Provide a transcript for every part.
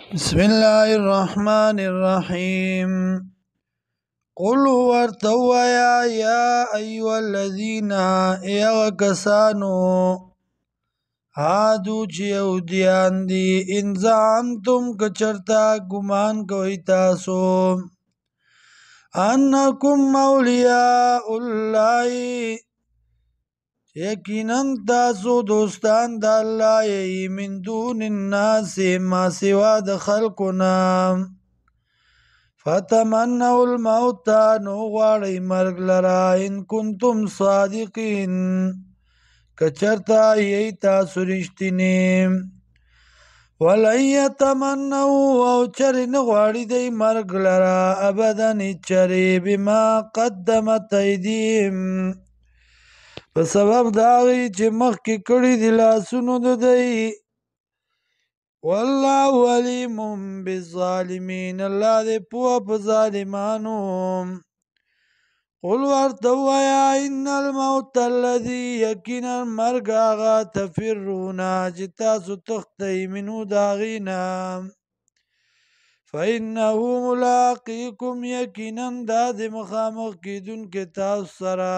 بسم الله الرحمن الرحيم قل ورتوا يا أيها الذين يغكسانو هادو چې يهوديان دي ان زعمتم کچرتا ګمان کوي تاسو انکم اولیاء الله یقینا تاسو دوستان د الله یې من دون الناس ما سوا د خلقنا فتمنوا الموت نو غواړئ مرګ لرا ان کنتم صادقین کچرتا یې تاسو رښتینی ولن یتمنوا او چر نه غواړي دی مرګ لرا ابدا چرې بما قدمت ایدیهم په سبب دا غي چې مخکې کړي دي لاسونو د دی والله علیم بالظالمین الله دې پوه په ظالمانو قل ورته ووایه ان الموت الذي یقینا مرګ هغه تفرونه چې تاسو تښتئ منو د هغې نه فانه ملاقیکم یقینا دا د مخامخ کیدونکي تاسو سره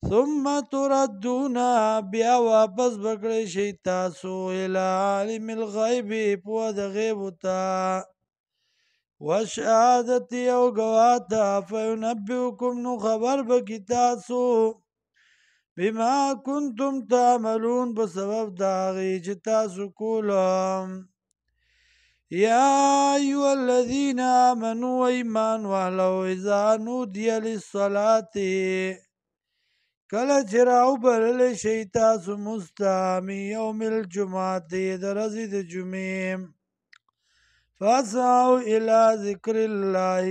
ثم تردون بیا واپس بکړی شي تاسو الى عالم الغیب پوه د غیب ته وشهادت او گواته فینبئکم نو خبر بکی تاسو بما کنتم تعملون په سبب د هغې چې تاسو کولم یا ایها الذین آمنوا ایمان والو اذا نودی للصلاة کله چې راوبللی شئ تاسو مونځ ته من یوم الجمعة د ورځې د جمعې فاسعوا الی ذکر الله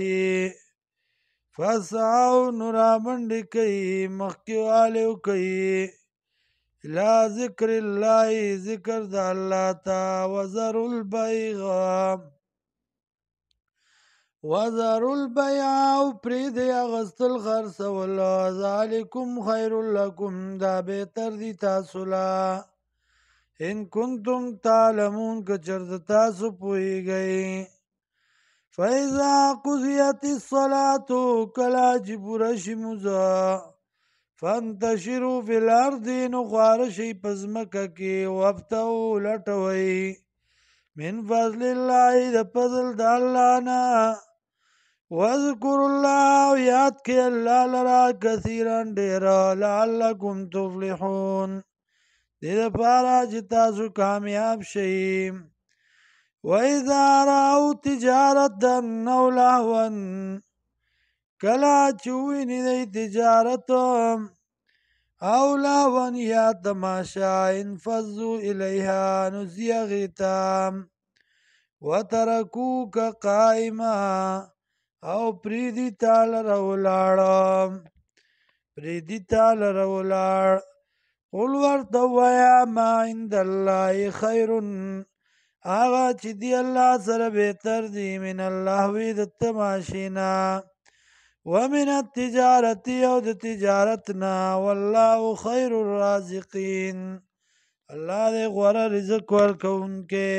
فاسعوا نو رامنډې کوئ مخکې والی وکئ الی ذکر الله ذکر د الله ته وذروا البیع او پریږدئ اخیستل خرڅول ذلکم خیر لکم دا بهتر دی تاسو له ان کنتم تعلمون که چېرته تاسو پوهیږئ فاذا قضیت الصلاة کله چې پوره شي لمونځ فانتشروا فی الارض نو خواره شئ په ځمکه کې وابتغوا لټوئ من فضل الله د فضل د الله نه واذکروا الله یاد کړئ الله لره کثیرا ډېر لعلکم تفلحون دې دپاره چې تاسو کامیاب شئ واذا رأوا تجارة او لهوا کله چې وویني دی تجارت او لهوا یا تماشا انفضوا الیها نو ځي هغې ته وترکوک قائما او پریدي تا لره ولاړ قل ورته ووایه ما عند الله خیر هغه چې دی الله سره بهتر دی من اللهو د تماشې نه ومن التجارت او د تجارت نه والله خیر الرازقین الله دې غوره رزق ورکوونکی